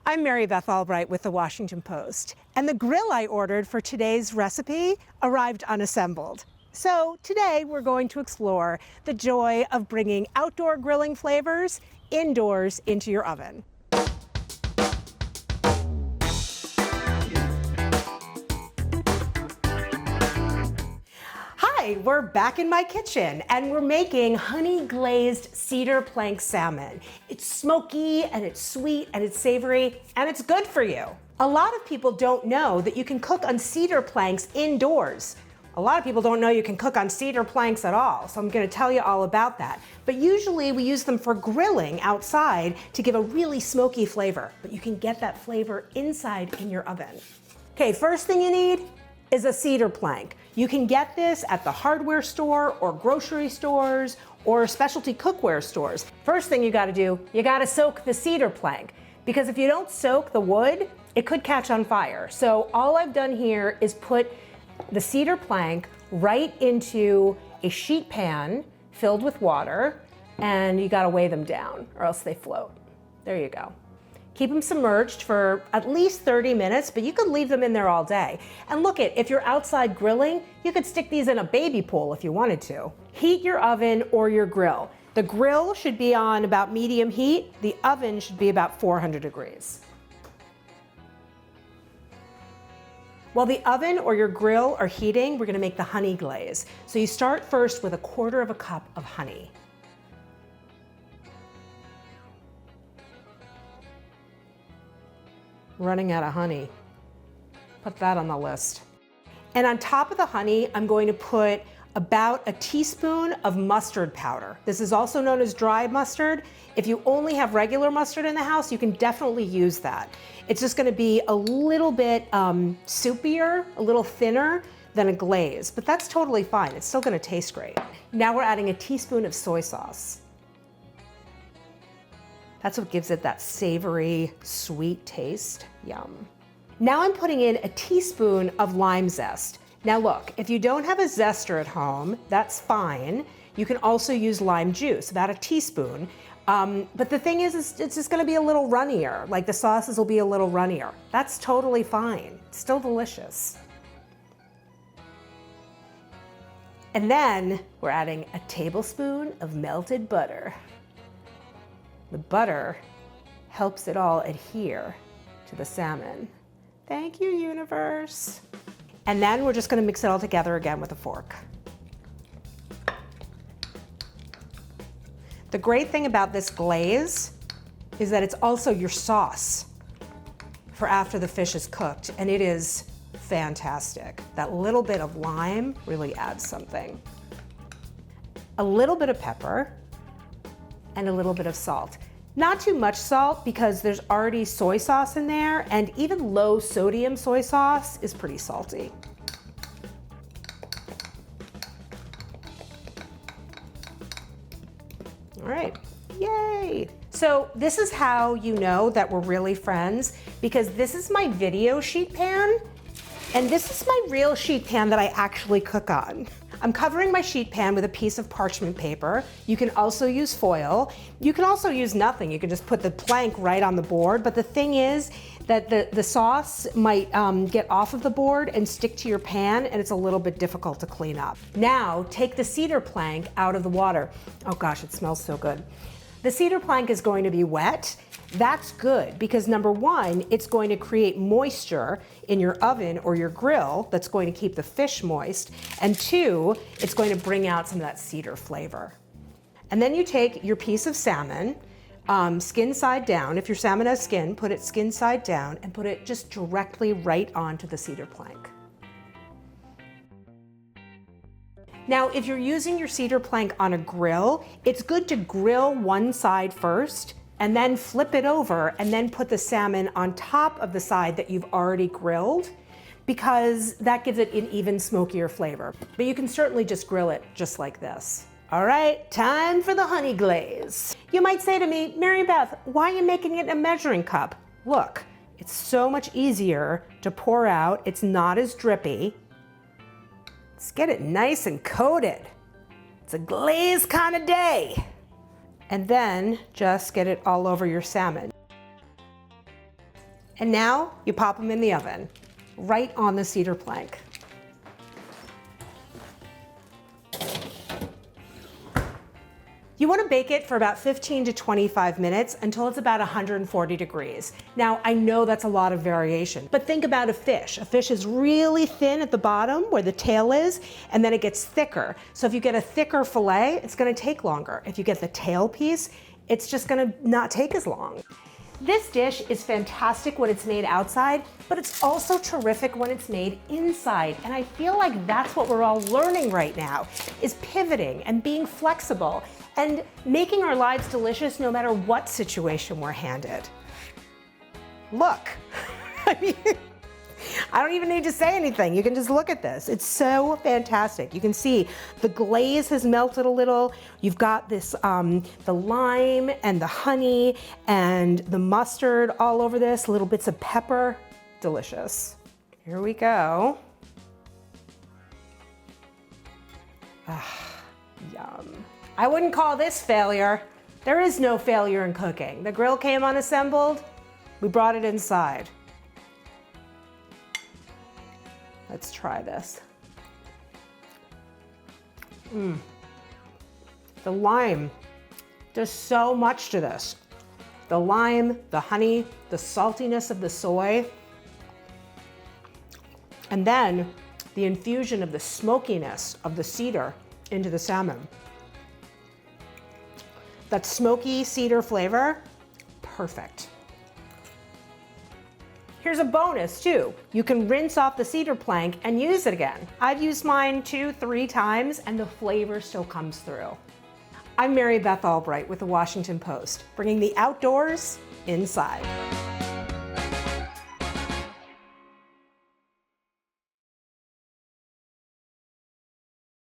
I'm Mary Beth Albright with the Washington Post, and the grill I ordered for today's recipe arrived unassembled. So today we're going to explore the joy of bringing outdoor grilling flavors indoors into your oven. Hi, we're back in my kitchen and we're making honey glazed cedar plank salmon. It's smoky and it's sweet and it's savory and it's good for you. A lot of people don't know that you can cook on cedar planks indoors. A lot of people don't know you can cook on cedar planks at all, so I'm going to tell you all about that. But usually we use them for grilling outside to give a really smoky flavor, but you can get that flavor inside in your oven. Okay, first thing you need is a cedar plank. You can get this at the hardware store or grocery stores or specialty cookware stores. First thing you gotta do, you gotta soak the cedar plank, because if you don't soak the wood, it could catch on fire. So all I've done here is put the cedar plank right into a sheet pan filled with water, and you gotta weigh them down or else they float. There you go. Keep them submerged for at least 30 minutes, but you could leave them in there all day. And look if you're outside grilling, you could stick these in a baby pool if you wanted to. Heat your oven or your grill. The grill should be on about medium heat. The oven should be about 400 degrees. While the oven or your grill are heating, we're gonna make the honey glaze. So you start first with 1/4 cup of honey. Running out of honey. Put that on the list. And on top of the honey, I'm going to put about 1 teaspoon of mustard powder. This is also known as dry mustard. If you only have regular mustard in the house, you can definitely use that. It's just gonna be a little bit soupier, a little thinner than a glaze, but that's totally fine. It's still gonna taste great. Now we're adding 1 teaspoon of soy sauce. That's what gives it that savory, sweet taste. Yum. Now I'm putting in 1 teaspoon of lime zest. Now look, if you don't have a zester at home, that's fine. You can also use lime juice, about 1 teaspoon. But the thing is, it's just gonna be a little runnier, like the sauces will be a little runnier. That's totally fine, it's still delicious. And then we're adding 1 tablespoon of melted butter. The butter helps it all adhere to the salmon. Thank you, universe. And then we're just gonna mix it all together again with a fork. The great thing about this glaze is that it's also your sauce for after the fish is cooked, and it is fantastic. That little bit of lime really adds something. A little bit of pepper, and a little bit of salt. Not too much salt because there's already soy sauce in there, and even low sodium soy sauce is pretty salty. All right, yay. So this is how you know that we're really friends, because this is my video sheet pan, and this is my real sheet pan that I actually cook on. I'm covering my sheet pan with a piece of parchment paper. You can also use foil. You can also use nothing. You can just put the plank right on the board. But the thing is that the sauce might get off of the board and stick to your pan, and it's a little bit difficult to clean up. Now, take the cedar plank out of the water. Oh gosh, it smells so good. The cedar plank is going to be wet. That's good because number one, it's going to create moisture in your oven or your grill that's going to keep the fish moist. And two, it's going to bring out some of that cedar flavor. And then you take your piece of salmon, skin side down. If your salmon has skin, put it skin side down and put it just directly right onto the cedar plank. Now, if you're using your cedar plank on a grill, it's good to grill one side first and then flip it over and then put the salmon on top of the side that you've already grilled, because that gives it an even smokier flavor. But you can certainly just grill it just like this. All right, time for the honey glaze. You might say to me, Mary Beth, why are you making it in a measuring cup? Look, it's so much easier to pour out. It's not as drippy. Let's get it nice and coated. It's a glaze kind of day. And then just get it all over your salmon. And now you pop them in the oven, right on the cedar plank. You want to bake it for about 15 to 25 minutes until it's about 140 degrees. Now, I know that's a lot of variation, but think about a fish. A fish is really thin at the bottom where the tail is, and then it gets thicker. So if you get a thicker fillet, it's going to take longer. If you get the tail piece, it's just going to not take as long. This dish is fantastic when it's made outside, but it's also terrific when it's made inside. And I feel like that's what we're all learning right now, is pivoting and being flexible and making our lives delicious no matter what situation we're handed. Look, I mean, I don't even need to say anything. You can just look at this. It's so fantastic. You can see the glaze has melted a little. You've got this, the lime and the honey and the mustard all over this, little bits of pepper. Delicious. Here we go. Ah, yum. I wouldn't call this failure. There is no failure in cooking. The grill came unassembled. We brought it inside. Let's try this. The lime does so much to this. The lime, the honey, the saltiness of the soy, and then the infusion of the smokiness of the cedar into the salmon. That smoky cedar flavor, perfect. Here's a bonus too. You can rinse off the cedar plank and use it again. I've used mine 2-3 times and the flavor still comes through. I'm Mary Beth Albright with the Washington Post, bringing the outdoors inside.